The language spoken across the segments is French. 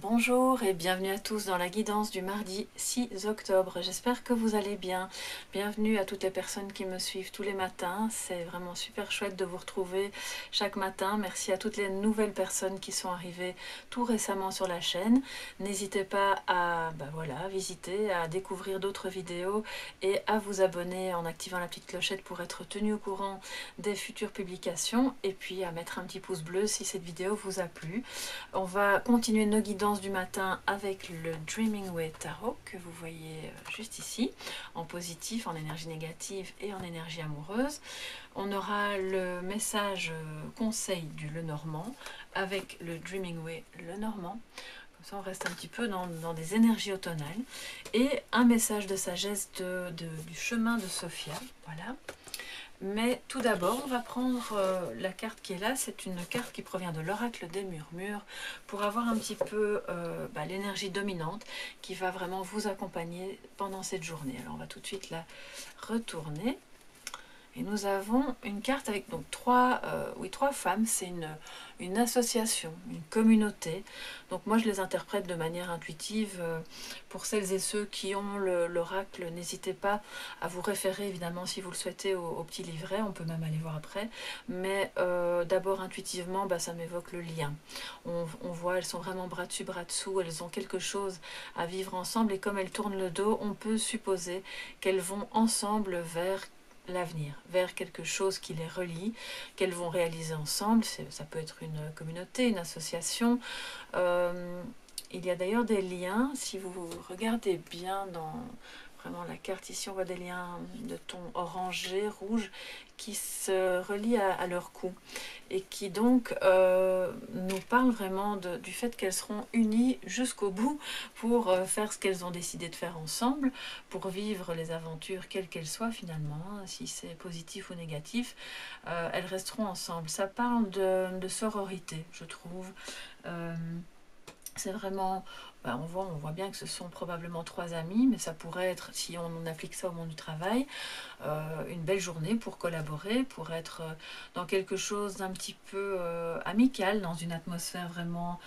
Bonjour et bienvenue à tous dans la guidance du mardi 6 octobre. J'espère que vous allez bien. Bienvenue à toutes les personnes qui me suivent tous les matins. C'est vraiment super chouette de vous retrouver chaque matin. Merci à toutes les nouvelles personnes qui sont arrivées tout récemment sur la chaîne. N'hésitez pas à visiter, à découvrir d'autres vidéos et à vous abonner en activant la petite clochette pour être tenu au courant des futures publications et puis à mettre un petit pouce bleu si cette vidéo vous a plu. On va continuer nos guidances du matin avec le Dreaming Way Tarot que vous voyez juste ici, en positif, en énergie négative et en énergie amoureuse. On aura le message conseil du Lenormand avec le Dreaming Way Lenormand. Comme ça, on reste un petit peu dans des énergies automnales. Et un message de sagesse du chemin de Sophia. Voilà. Mais tout d'abord, on va prendre la carte qui est là. C'est une carte qui provient de l'oracle des murmures pour avoir un petit peu l'énergie dominante qui va vraiment vous accompagner pendant cette journée. Alors, on va tout de suite la retourner. Et nous avons une carte avec donc trois femmes. C'est une association, une communauté. Donc moi je les interprète de manière intuitive. Pour celles et ceux qui ont l'oracle, n'hésitez pas à vous référer évidemment si vous le souhaitez au petit livret. On peut même aller voir après. Mais d'abord intuitivement, ça m'évoque le lien. On voit, elles sont vraiment bras dessus, bras dessous. Elles ont quelque chose à vivre ensemble. Et comme elles tournent le dos, on peut supposer qu'elles vont ensemble vers l'avenir, vers quelque chose qui les relie, qu'elles vont réaliser ensemble. Ça peut être une communauté, une association. Il y a d'ailleurs des liens, si vous regardez bien dans vraiment la carte ici, on voit des liens de ton orangé, rouge, qui se relient à leur cou et qui donc nous parlent vraiment du fait qu'elles seront unies jusqu'au bout pour faire ce qu'elles ont décidé de faire ensemble, pour vivre les aventures quelles qu'elles soient finalement, si c'est positif ou négatif, elles resteront ensemble. Ça parle de sororité, je trouve. C'est vraiment, on voit bien que ce sont probablement trois amis, mais ça pourrait être, si on applique ça au monde du travail, une belle journée pour collaborer, pour être dans quelque chose d'un petit peu amical, dans une atmosphère vraiment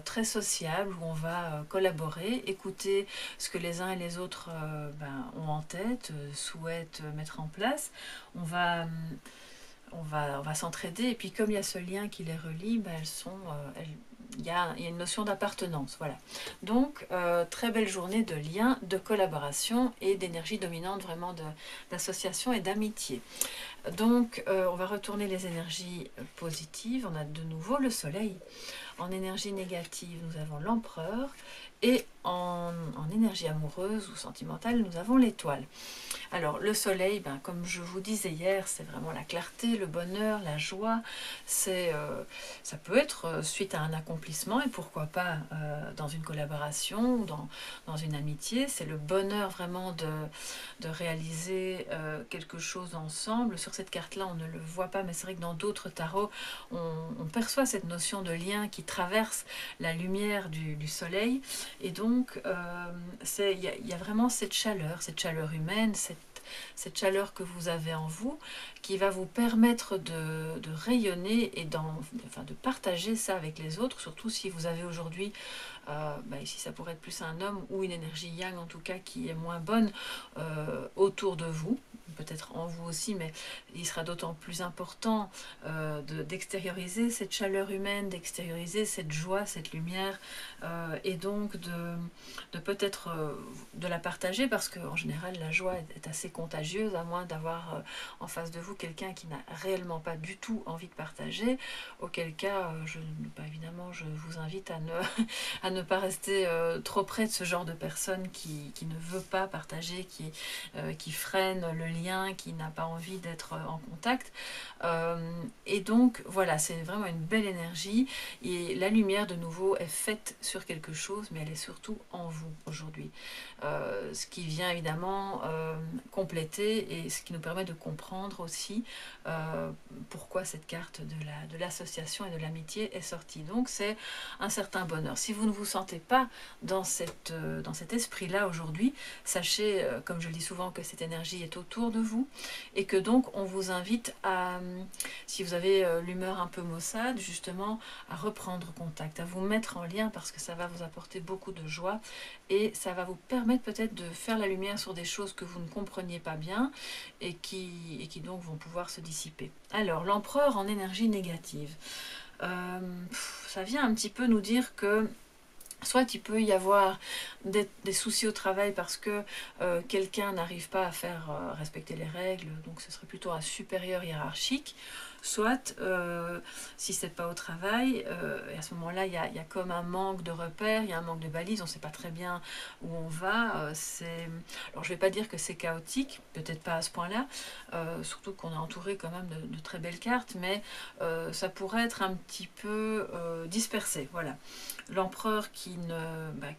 très sociable, où on va collaborer, écouter ce que les uns et les autres ont en tête, souhaitent mettre en place. On va s'entraider, et puis comme il y a ce lien qui les relie, il y a une notion d'appartenance, voilà. Donc, très belle journée de lien, de collaboration et d'énergie dominante, vraiment d'association et d'amitié. Donc, on va retourner les énergies positives. On a de nouveau le soleil. En énergie négative, nous avons l'empereur. Et en énergie amoureuse ou sentimentale, nous avons l'étoile. Alors le soleil, comme je vous disais hier, c'est vraiment la clarté, le bonheur, la joie. Ça peut être suite à un accomplissement et pourquoi pas dans une collaboration ou dans une amitié. C'est le bonheur vraiment de réaliser quelque chose ensemble. Sur cette carte-là, on ne le voit pas, mais c'est vrai que dans d'autres tarots, on perçoit cette notion de lien qui traverse la lumière du soleil. Et donc, il y a vraiment cette chaleur humaine, cette chaleur que vous avez en vous, qui va vous permettre de rayonner et de partager ça avec les autres, surtout si vous avez aujourd'hui, ici ça pourrait être plus un homme ou une énergie yang en tout cas qui est moins bonne autour de vous, peut-être en vous aussi, mais il sera d'autant plus important d'extérioriser cette chaleur humaine, d'extérioriser cette joie, cette lumière, et donc de peut-être de la partager, parce qu'en général la joie est assez contagieuse, à moins d'avoir en face de vous quelqu'un qui n'a réellement pas du tout envie de partager, auquel cas évidemment je vous invite à ne pas rester trop près de ce genre de personne qui ne veut pas partager, qui freine le lien, qui n'a pas envie d'être en contact. Et donc voilà, c'est vraiment une belle énergie, et la lumière de nouveau est faite sur quelque chose, mais elle est surtout en vous aujourd'hui. Ce qui vient évidemment compléter et ce qui nous permet de comprendre aussi pourquoi cette carte de l'association et de l'amitié est sortie. Donc c'est un certain bonheur. Si vous ne vous sentez pas dans cet esprit-là aujourd'hui, sachez, comme je le dis souvent, que cette énergie est autour autour de vous, et que donc on vous invite à, si vous avez l'humeur un peu maussade, justement à reprendre contact, à vous mettre en lien, parce que ça va vous apporter beaucoup de joie et ça va vous permettre peut-être de faire la lumière sur des choses que vous ne compreniez pas bien et qui donc vont pouvoir se dissiper. Alors, l'empereur en énergie négative. Ça vient un petit peu nous dire que soit il peut y avoir des soucis au travail parce que quelqu'un n'arrive pas à faire respecter les règles, donc ce serait plutôt un supérieur hiérarchique, soit si c'est pas au travail, et à ce moment-là il y a comme un manque de repères, il y a un manque de balises, on ne sait pas très bien où on va. Alors je vais pas dire que c'est chaotique, peut-être pas à ce point-là, surtout qu'on est entouré quand même de très belles cartes, mais ça pourrait être un petit peu dispersé, voilà. L'empereur qui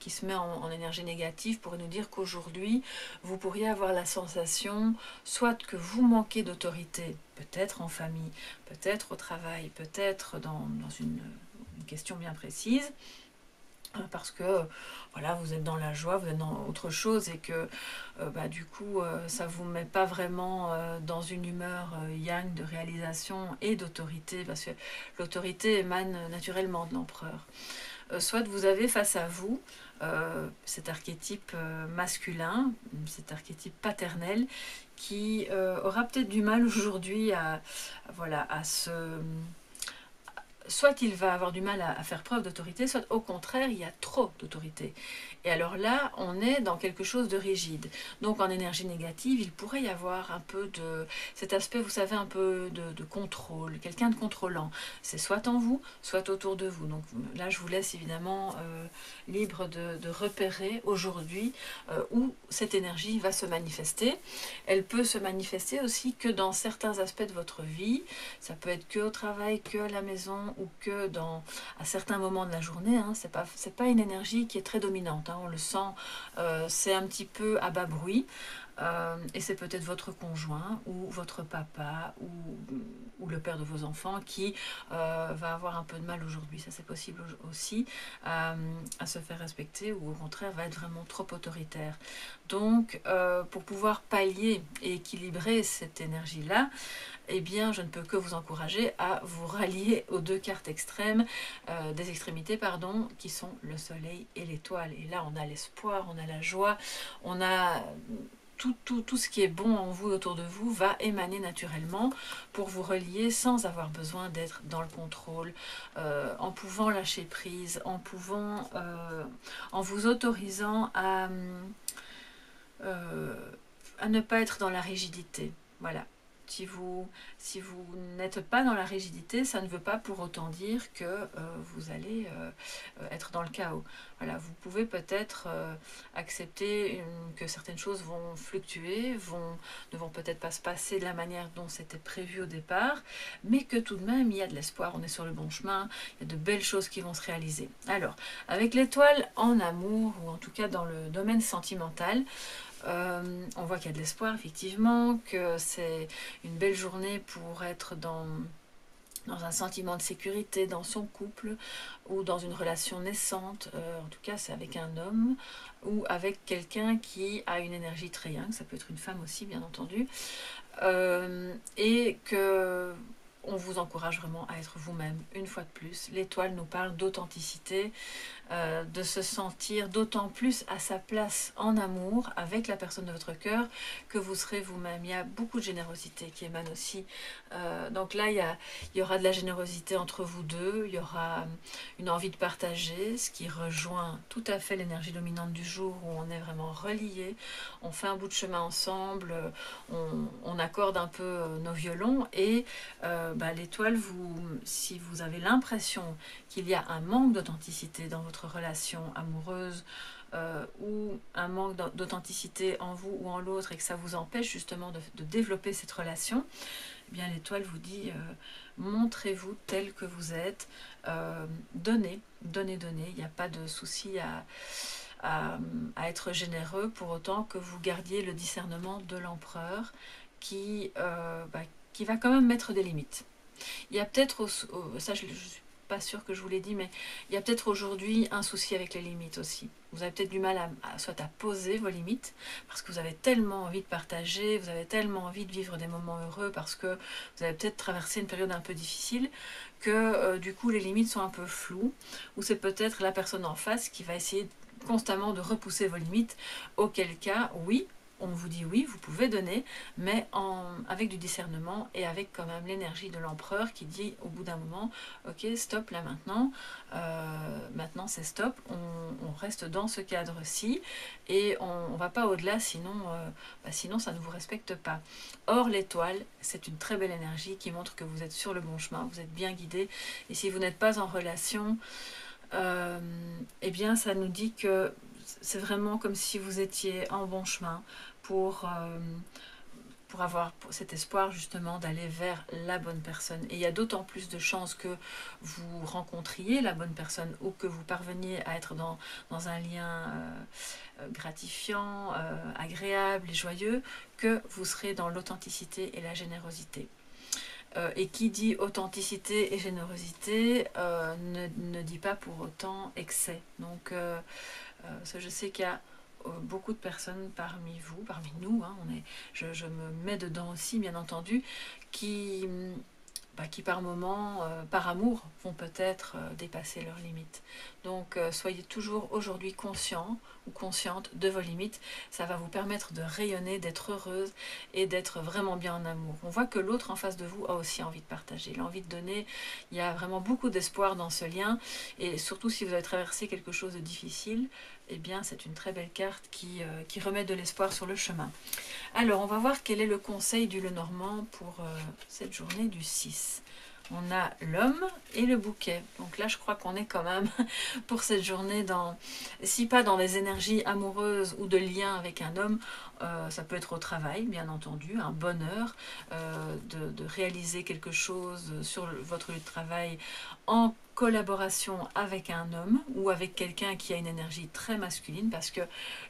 se met en énergie négative pourrait nous dire qu'aujourd'hui, vous pourriez avoir la sensation soit que vous manquez d'autorité, peut-être en famille, peut-être au travail, peut-être dans une question bien précise, parce que voilà, vous êtes dans la joie, vous êtes dans autre chose et que du coup ça ne vous met pas vraiment dans une humeur yang de réalisation et d'autorité, parce que l'autorité émane naturellement de l'empereur. Soit vous avez face à vous cet archétype masculin, cet archétype paternel, qui aura peut-être du mal aujourd'hui à se... Soit il va avoir du mal à faire preuve d'autorité, soit au contraire, il y a trop d'autorité. Et alors là, on est dans quelque chose de rigide. Donc en énergie négative, il pourrait y avoir un peu de cet aspect, vous savez, un peu de contrôle, quelqu'un de contrôlant. C'est soit en vous, soit autour de vous. Donc là, je vous laisse évidemment libre de repérer aujourd'hui où cette énergie va se manifester. Elle peut se manifester aussi que dans certains aspects de votre vie. Ça peut être que au travail, que à la maison, ou que à certains moments de la journée. Hein. C'est pas une énergie qui est très dominante. Hein. On le sent, c'est un petit peu à bas bruit. Et c'est peut-être votre conjoint ou votre papa ou le père de vos enfants qui va avoir un peu de mal aujourd'hui. Ça, c'est possible aussi à se faire respecter, ou au contraire va être vraiment trop autoritaire. Donc pour pouvoir pallier et équilibrer cette énergie-là, eh bien, je ne peux que vous encourager à vous rallier aux deux cartes extrêmes, des extrémités, pardon, qui sont le soleil et l'étoile. Et là, on a l'espoir, on a la joie, on a tout ce qui est bon en vous, autour de vous, va émaner naturellement pour vous relier sans avoir besoin d'être dans le contrôle, en pouvant lâcher prise, en vous autorisant à ne pas être dans la rigidité. Voilà. Si vous n'êtes pas dans la rigidité, ça ne veut pas pour autant dire que vous allez être dans le chaos. Voilà, vous pouvez peut-être accepter que certaines choses vont fluctuer, ne vont peut-être pas se passer de la manière dont c'était prévu au départ, mais que tout de même, il y a de l'espoir, on est sur le bon chemin, il y a de belles choses qui vont se réaliser. Alors, avec l'étoile en amour, ou en tout cas dans le domaine sentimental, on voit qu'il y a de l'espoir, effectivement, que c'est une belle journée pour être dans un sentiment de sécurité dans son couple ou dans une relation naissante. En tout cas, c'est avec un homme ou avec quelqu'un qui a une énergie très yang, ça peut être une femme aussi, bien entendu, et que on vous encourage vraiment à être vous-même, une fois de plus. L'étoile nous parle d'authenticité, de se sentir d'autant plus à sa place en amour avec la personne de votre cœur que vous serez vous-même. Il y a beaucoup de générosité qui émane aussi. Donc là, il y aura de la générosité entre vous deux, il y aura une envie de partager, ce qui rejoint tout à fait l'énergie dominante du jour où on est vraiment reliés, on fait un bout de chemin ensemble, on accorde un peu nos violons et l'étoile, si vous avez l'impression qu'il y a un manque d'authenticité dans votre relation amoureuse ou un manque d'authenticité en vous ou en l'autre et que ça vous empêche justement de développer cette relation, eh bien l'étoile vous dit montrez-vous tel que vous êtes, donnez, il n'y a pas de souci à être généreux pour autant que vous gardiez le discernement de l'empereur qui va quand même mettre des limites. Il y a peut-être, ça je suis pas sûre que je vous l'ai dit, mais il y a peut-être aujourd'hui un souci avec les limites aussi. Vous avez peut-être du mal soit à poser vos limites, parce que vous avez tellement envie de partager, vous avez tellement envie de vivre des moments heureux, parce que vous avez peut-être traversé une période un peu difficile, que du coup les limites sont un peu floues, ou c'est peut-être la personne en face qui va essayer constamment de repousser vos limites, auquel cas, oui, on vous dit oui, vous pouvez donner, mais avec du discernement et avec quand même l'énergie de l'empereur qui dit au bout d'un moment, ok, stop là maintenant, maintenant c'est stop, on reste dans ce cadre-ci et on ne va pas au-delà, sinon, sinon ça ne vous respecte pas. Or l'étoile, c'est une très belle énergie qui montre que vous êtes sur le bon chemin, vous êtes bien guidé, et si vous n'êtes pas en relation, eh bien ça nous dit que c'est vraiment comme si vous étiez en bon chemin pour avoir cet espoir justement d'aller vers la bonne personne. Et il y a d'autant plus de chances que vous rencontriez la bonne personne ou que vous parveniez à être dans un lien gratifiant, agréable et joyeux, que vous serez dans l'authenticité et la générosité. Et qui dit authenticité et générosité ne dit pas pour autant excès. Donc je sais qu'il y a beaucoup de personnes parmi vous, parmi nous, hein, je me mets dedans aussi bien entendu, qui par moments, par amour, vont peut-être dépasser leurs limites. Donc soyez toujours aujourd'hui conscient ou consciente de vos limites. Ça va vous permettre de rayonner, d'être heureuse et d'être vraiment bien en amour. On voit que l'autre en face de vous a aussi envie de partager, il a envie de donner. Il y a vraiment beaucoup d'espoir dans ce lien, et surtout si vous avez traversé quelque chose de difficile, eh bien c'est une très belle carte qui remet de l'espoir sur le chemin. Alors on va voir quel est le conseil du Lenormand pour cette journée du 6. On a l'homme et le bouquet. Donc là je crois qu'on est quand même pour cette journée si pas dans des énergies amoureuses ou de lien avec un homme, ça peut être au travail bien entendu, un bonheur de réaliser quelque chose sur votre lieu de travail en collaboration avec un homme ou avec quelqu'un qui a une énergie très masculine, parce que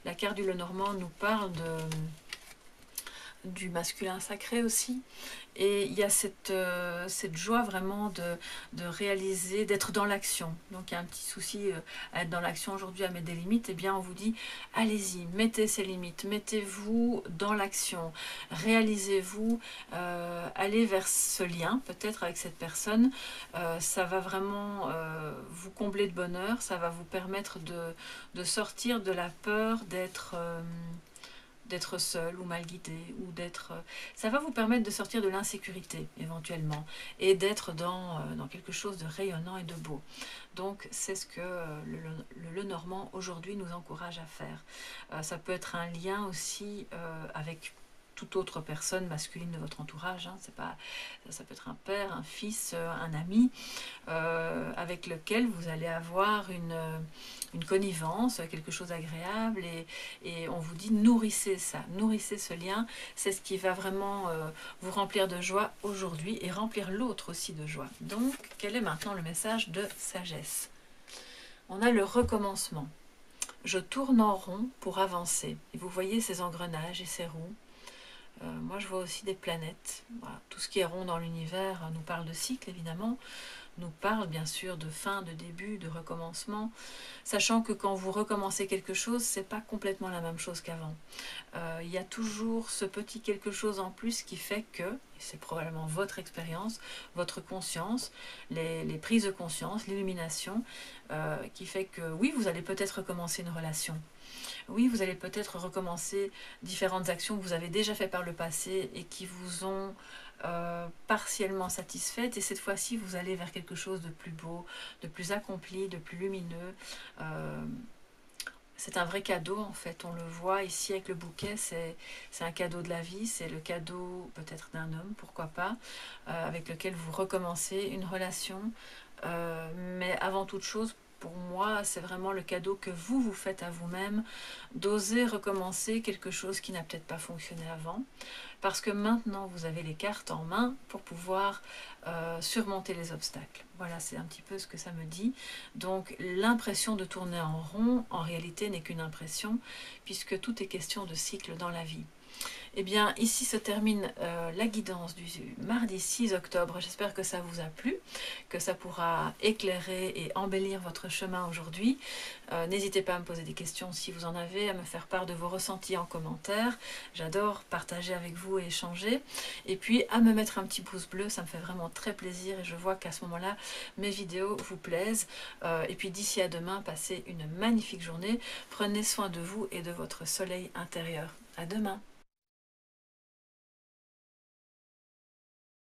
la carte du Lenormand nous parle du masculin sacré aussi, et il y a cette joie vraiment de réaliser, d'être dans l'action. Donc il y a un petit souci à être dans l'action aujourd'hui, à mettre des limites. Eh bien on vous dit allez-y, mettez ces limites, mettez-vous dans l'action, réalisez-vous, allez vers ce lien peut-être avec cette personne. Ça va vraiment vous combler de bonheur, ça va vous permettre de sortir de la peur d'être seul ou mal guidé, ou ça va vous permettre de sortir de l'insécurité éventuellement et d'être dans quelque chose de rayonnant et de beau. Donc c'est ce que le Lenormand aujourd'hui nous encourage à faire. Ça peut être un lien aussi avec toute autre personne masculine de votre entourage, hein. Ça peut être un père, un fils, un ami, avec lequel vous allez avoir une connivence, quelque chose d'agréable, et on vous dit nourrissez ça, nourrissez ce lien, c'est ce qui va vraiment vous remplir de joie aujourd'hui et remplir l'autre aussi de joie. Donc quel est maintenant le message de sagesse? On a le recommencement. Je tourne en rond pour avancer. Et vous voyez ces engrenages et ces roues. Moi je vois aussi des planètes. Voilà. Tout ce qui est rond dans l'univers nous parle de cycle évidemment, nous parle bien sûr de fin, de début, de recommencement, sachant que quand vous recommencez quelque chose, c'est pas complètement la même chose qu'avant. Il y a toujours ce petit quelque chose en plus qui fait que, et c'est probablement votre expérience, votre conscience, les prises de conscience, l'illumination, qui fait que oui, vous allez peut-être recommencer une relation. Oui, vous allez peut-être recommencer différentes actions que vous avez déjà faites par le passé et qui vous ont partiellement satisfaites. Et cette fois-ci, vous allez vers quelque chose de plus beau, de plus accompli, de plus lumineux. C'est un vrai cadeau en fait, on le voit ici avec le bouquet, c'est un cadeau de la vie, c'est le cadeau peut-être d'un homme, pourquoi pas, avec lequel vous recommencez une relation. Mais avant toute chose, pour moi, c'est vraiment le cadeau que vous vous faites à vous-même, d'oser recommencer quelque chose qui n'a peut-être pas fonctionné avant, parce que maintenant vous avez les cartes en main pour pouvoir surmonter les obstacles. Voilà, c'est un petit peu ce que ça me dit. Donc l'impression de tourner en rond, en réalité, n'est qu'une impression, puisque tout est question de cycle dans la vie. Eh bien, ici se termine la guidance du mardi 6 octobre. J'espère que ça vous a plu, que ça pourra éclairer et embellir votre chemin aujourd'hui. N'hésitez pas à me poser des questions si vous en avez, à me faire part de vos ressentis en commentaire. J'adore partager avec vous et échanger. Et puis, à me mettre un petit pouce bleu, ça me fait vraiment très plaisir et je vois qu'à ce moment-là, mes vidéos vous plaisent. Et puis, d'ici à demain, passez une magnifique journée. Prenez soin de vous et de votre soleil intérieur. À demain!